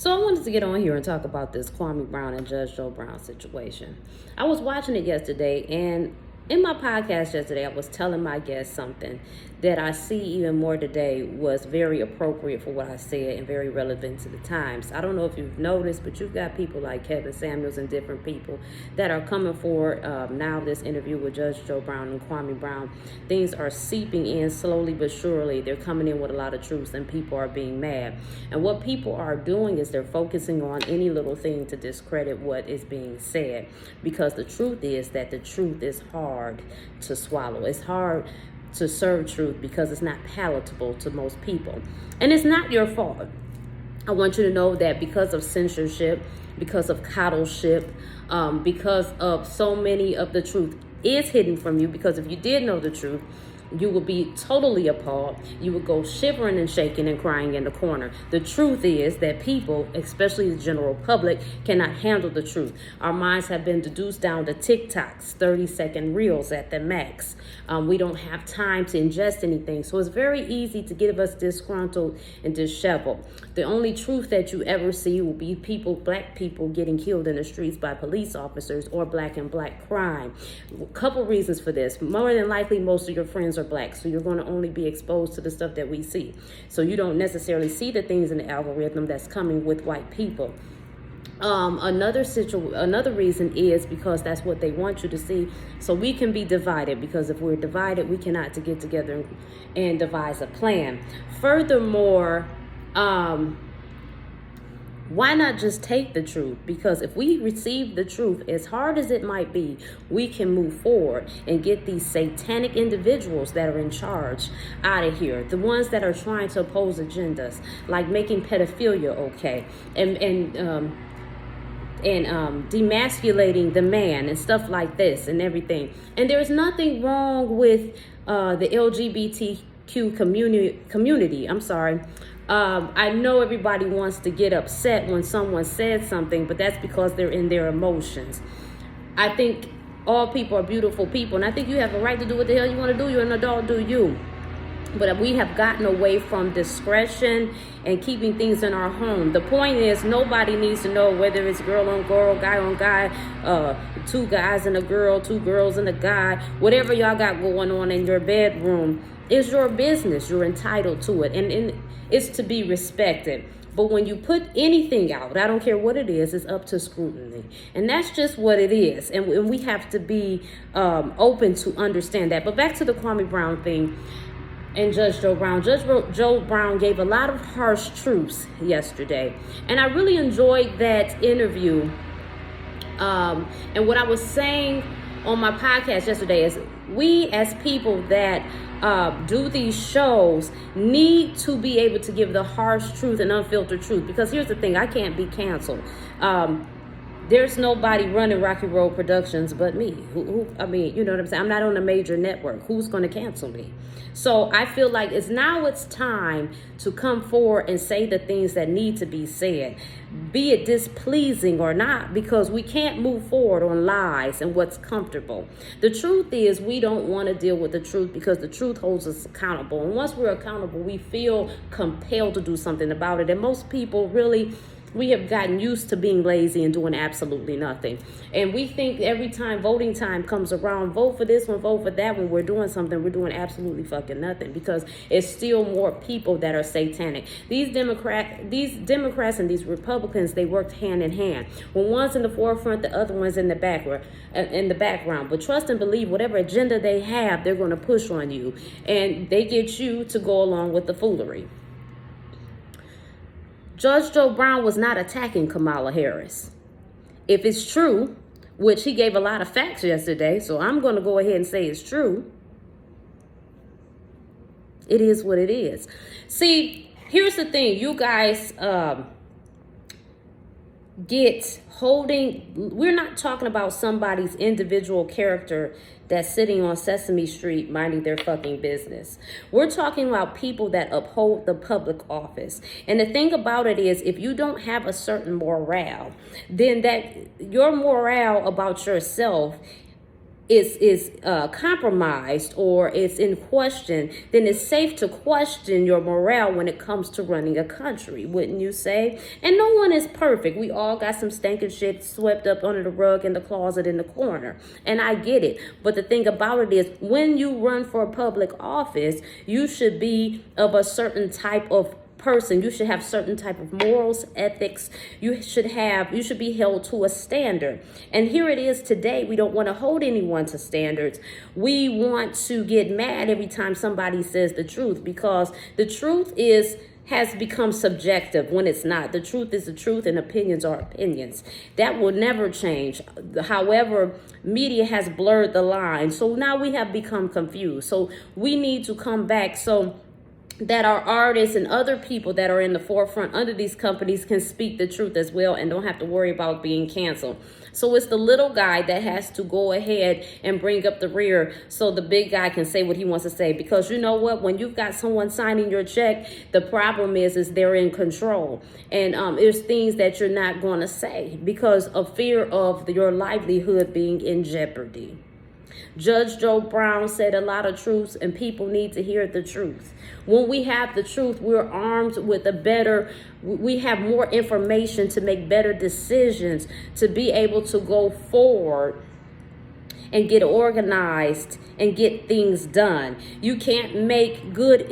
So I wanted to get on here and talk about this Kwame Brown and Judge Joe Brown situation. I was watching it yesterday, and in my podcast yesterday, I was telling my guests something that I see even more today was very appropriate for what I said and very relevant to the times. I don't know if you've noticed, but you've got people like Kevin Samuels and different people that are coming forward. Now this interview with Judge Joe Brown and Kwame Brown, things are seeping in slowly but surely. They're coming in with a lot of truths, and people are being mad. And what people are doing is they're focusing on any little thing to discredit what is being said, because the truth is that the truth is hard to swallow. It's hard to serve truth because it's not palatable to most people. And it's not your fault. I want you to know that because of censorship, because of coddleship, because of so many of the truth is hidden from you, because if you did know the truth, you will be totally appalled. You would go shivering and shaking and crying in the corner. The truth is that people, especially the general public, cannot handle the truth. Our minds have been reduced down to TikToks, 30-second reels at the max. We don't have time to ingest anything. So it's very easy to get us disgruntled and disheveled. The only truth that you ever see will be people, black people, getting killed in the streets by police officers or black and black crime. A couple reasons for this. More than likely, most of your friends are black, so you're going to only be exposed to the stuff that we see. So you don't necessarily see the things in the algorithm that's coming with white people. Another reason is because that's what they want you to see, so we can be divided, because if we're divided, we cannot to get together and devise a plan. Furthermore, why not just take the truth? Because if we receive the truth, as hard as it might be, we can move forward and get these satanic individuals that are in charge out of here. The ones that are trying to oppose agendas, like making pedophilia okay, and demasculating the man and stuff like this and everything. And there's nothing wrong with the LGBTQ community. I know everybody wants to get upset when someone says something, but that's because they're in their emotions. I think all people are beautiful people, and I think you have a right to do what the hell you want to do. You're an adult, do you. But we have gotten away from discretion and keeping things in our home. The point is, nobody needs to know whether it's girl on girl, guy on guy, two guys and a girl, two girls and a guy, whatever y'all got going on in your bedroom is your business. You're entitled to it, and it's to be respected. But when you put anything out, I don't care what it is, it's up to scrutiny. And that's just what it is. And we have to be open to understand that. But back to the Kwame Brown thing and Judge Joe Brown. Judge Joe Brown gave a lot of harsh truths yesterday. And I really enjoyed that interview. And what I was saying on my podcast yesterday is we as people that do these shows need to be able to give the harsh truth and unfiltered truth. Because here's the thing, I can't be canceled. There's nobody running Rocky Road Productions but me. I mean, you know what I'm saying? I'm not on a major network. Who's going to cancel me? So I feel like it's time to come forward and say the things that need to be said, be it displeasing or not, because we can't move forward on lies and what's comfortable. The truth is, we don't want to deal with the truth because the truth holds us accountable. And once we're accountable, we feel compelled to do something about it. And most people really, we have gotten used to being lazy and doing absolutely nothing. And we think every time voting time comes around, vote for this one, vote for that one. We're doing something. We're doing absolutely fucking nothing, because it's still more people that are satanic. These Democrats and these Republicans, they worked hand in hand. When one's in the forefront, the other one's in the background. But trust and believe, whatever agenda they have, they're going to push on you. And they get you to go along with the foolery. Judge Joe Brown was not attacking Kamala Harris. If it's true, which he gave a lot of facts yesterday, so I'm going to go ahead and say it's true. It is what it is. See, here's the thing. You guys we're not talking about somebody's individual character that's sitting on Sesame Street minding their fucking business. We're talking about people that uphold the public office. And the thing about it is, if you don't have a certain morale, then that your morale about yourself is compromised or it's in question, then it's safe to question your morale when it comes to running a country, wouldn't you say? And no one is perfect. We all got some stinking shit swept up under the rug in the closet in the corner. And I get it. But the thing about it is, when you run for a public office, you should be of a certain type of person. You should have certain type of morals, ethics. You should be held to a standard. And here it is today. We don't want to hold anyone to standards. We want to get mad every time somebody says the truth, because the truth has become subjective when it's not. The truth is the truth, and opinions are opinions. That will never change. However, media has blurred the line. So now we have become confused. So we need to come back so that our artists and other people that are in the forefront under these companies can speak the truth as well and don't have to worry about being canceled. So it's the little guy that has to go ahead and bring up the rear so the big guy can say what he wants to say. Because you know what? When you've got someone signing your check, the problem is they're in control. And there's things that you're not going to say because of fear of your livelihood being in jeopardy. Judge Joe Brown said a lot of truths, and people need to hear the truth. When we have the truth, we're armed with we have more information to make better decisions, to be able to go forward and get organized and get things done. You can't make good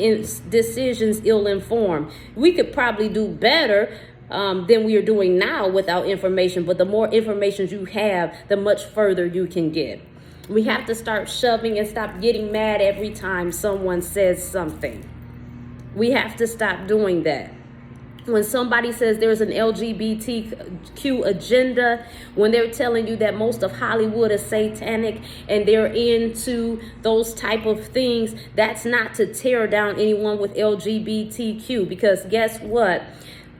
decisions ill-informed. We could probably do better than we are doing now without information, but the more information you have, the much further you can get. We have to start shoving and stop getting mad every time someone says something. We have to stop doing that. When somebody says there's an LGBTQ agenda, when they're telling you that most of Hollywood is satanic and they're into those type of things, that's not to tear down anyone with LGBTQ, because guess what?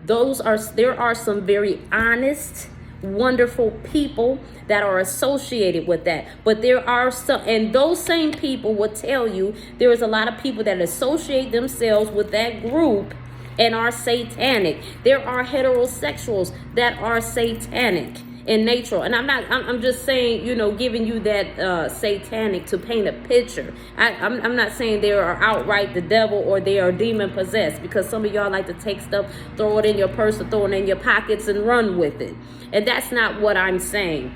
There are some very honest, wonderful people that are associated with that, but there are some, and those same people will tell you there is a lot of people that associate themselves with that group and are satanic. There are heterosexuals that are satanic in nature, and I'm just saying, giving you that satanic to paint a picture. I'm not saying they are outright the devil or they are demon possessed, because some of y'all like to take stuff, throw it in your purse, or throw it in your pockets and run with it. And that's not what I'm saying.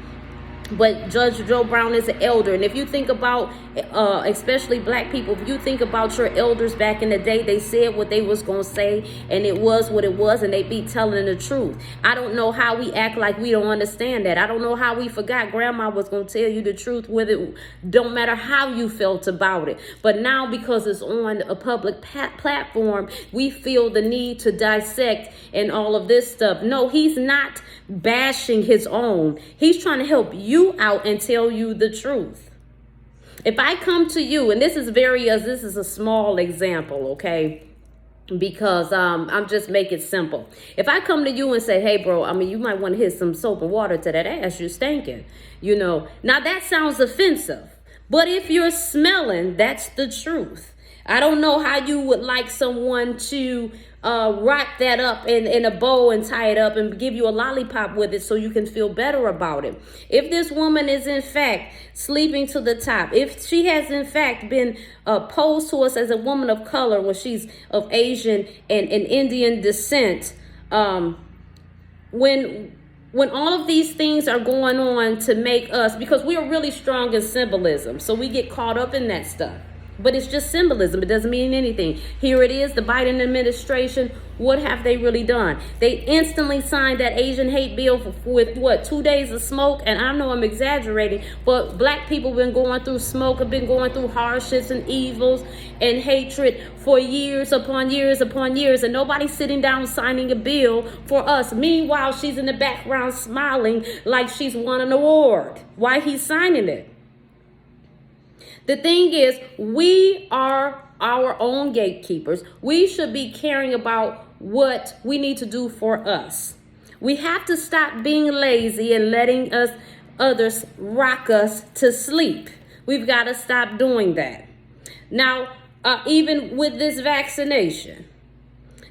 But Judge Joe Brown is an elder. And if you think about, especially black people, if you think about your elders back in the day, they said what they was going to say, and it was what it was, and they be telling the truth. I don't know how we act like we don't understand that. I don't know how we forgot grandma was going to tell you the truth with it. Don't matter how you felt about it. But now, because it's on a public platform, we feel the need to dissect and all of this stuff. No, he's not bashing his own. He's trying to help you out and tell you the truth. If I come to you, and this is a small example, okay? Because I'm just making it simple. If I come to you and say, hey, bro, you might want to hit some soap and water to that ass, you're stinking. Now that sounds offensive. But if you're smelling, that's the truth. I don't know how you would like someone to wrap that up in a bow and tie it up and give you a lollipop with it so you can feel better about it. If this woman is in fact sleeping to the top, if she has in fact been posed to us as a woman of color when she's of Asian and Indian descent, when all of these things are going on to make us, because we are really strong in symbolism, so we get caught up in that stuff. But it's just symbolism. It doesn't mean anything. Here it is, the Biden administration. What have they really done? They instantly signed that Asian hate bill with 2 days of smoke. And I know I'm exaggerating, but black people have been going through smoke, have been going through hardships and evils and hatred for years upon years upon years. And nobody's sitting down signing a bill for us. Meanwhile, she's in the background smiling like she's won an award. Why he's signing it? The thing is, we are our own gatekeepers. We should be caring about what we need to do for us. We have to stop being lazy and letting others rock us to sleep. We've got to stop doing that. Now, even with this vaccination,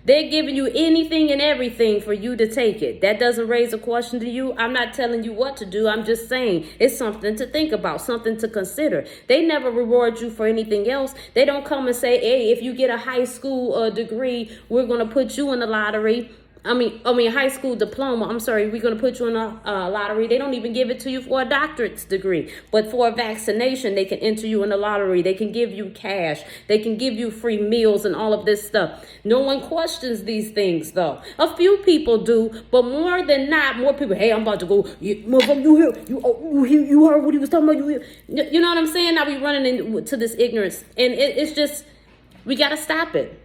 They're giving you anything and everything for you to take it. That doesn't raise a question to you. I'm not telling you what to do. I'm just saying it's something to think about, something to consider. They never reward you for anything else. They don't come and say, hey, if you get a high school degree, we're going to put you in the lottery. I mean, high school diploma. I'm sorry, we're going to put you in a lottery. They don't even give it to you for a doctorate's degree. But for a vaccination, they can enter you in the lottery. They can give you cash. They can give you free meals and all of this stuff. No one questions these things, though. A few people do, but more than not, more people, hey, I'm about to go, motherfucker, you hear, you heard what he was talking about? You know what I'm saying? Now we running into this ignorance. And it's just, we got to stop it.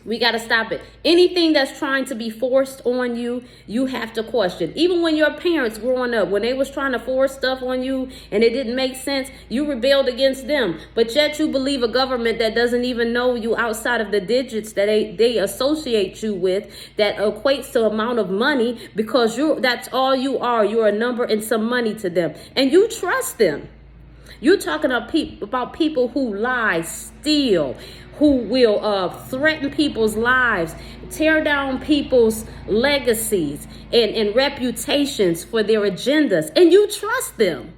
We got to stop it. Anything that's trying to be forced on you, you have to question. Even when your parents growing up, when they was trying to force stuff on you and it didn't make sense, you rebelled against them. But yet you believe a government that doesn't even know you outside of the digits that they associate you with, that equates to amount of money, because that's all you are. You're a number and some money to them. And you trust them. You're talking about people who lie, steal, who will threaten people's lives, tear down people's legacies and reputations for their agendas. And you trust them.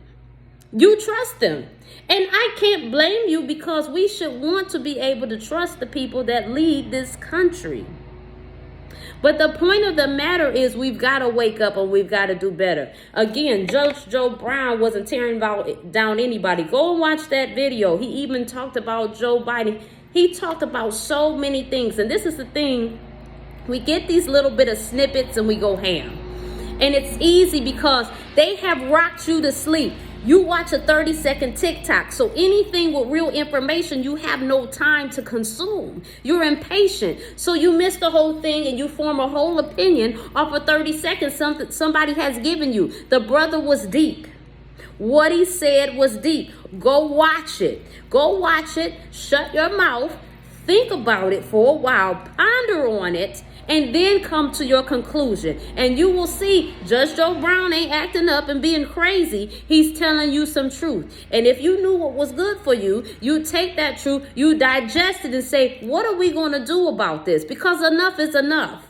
You trust them. And I can't blame you, because we should want to be able to trust the people that lead this country. But the point of the matter is we've got to wake up and we've got to do better. Again, Judge Joe Brown wasn't tearing down anybody. Go and watch that video. He even talked about Joe Biden. He talked about so many things. And this is the thing. We get these little bit of snippets and we go ham. And it's easy because they have rocked you to sleep. You watch a 30-second TikTok. So anything with real information, you have no time to consume. You're impatient. So you miss the whole thing and you form a whole opinion off of 30 seconds somebody has given you. The brother was deep. What he said was deep. Go watch it. Go watch it. Shut your mouth. Think about it for a while. Ponder on it. And then come to your conclusion. And you will see Judge Joe Brown ain't acting up and being crazy. He's telling you some truth. And if you knew what was good for you, you take that truth, you digest it and say, what are we going to do about this? Because enough is enough.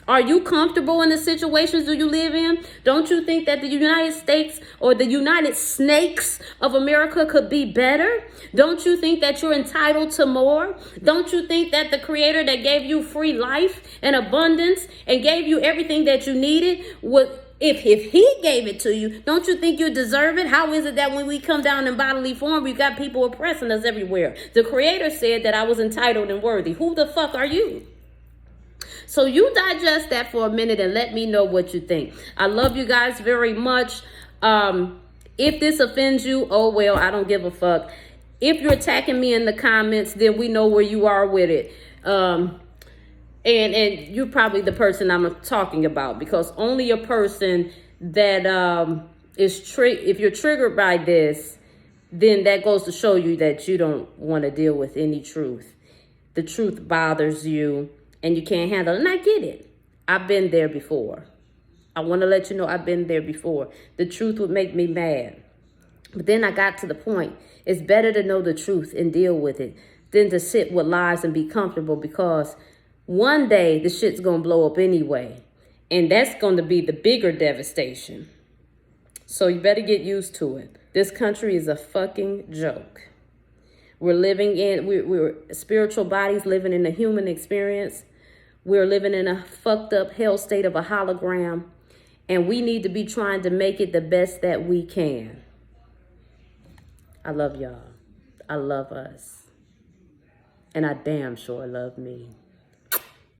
Are you comfortable in the situations that you live in? Don't you think that the United States or the United Snakes of America could be better? Don't you think that you're entitled to more? Don't you think that the Creator that gave you free life and abundance and gave you everything that you needed would, if he gave it to you, don't you think you deserve it? How is it that when we come down in bodily form, we've got people oppressing us everywhere? The Creator said that I was entitled and worthy. Who the fuck are you? So you digest that for a minute and let me know what you think. I love you guys very much. If this offends you, oh well, I don't give a fuck. If you're attacking me in the comments, then we know where you are with it. And you're probably the person I'm talking about, because only a person that if you're triggered by this, then that goes to show you that you don't want to deal with any truth. The truth bothers you. And you can't handle it. And I get it. I've been there before. I want to let you know I've been there before. The truth would make me mad. But then I got to the point. It's better to know the truth and deal with it than to sit with lies and be comfortable, because one day the shit's going to blow up anyway. And that's going to be the bigger devastation. So you better get used to it. This country is a fucking joke. We're spiritual bodies living in a human experience. We're living in a fucked up hell state of a hologram. And we need to be trying to make it the best that we can. I love y'all. I love us. And I damn sure love me.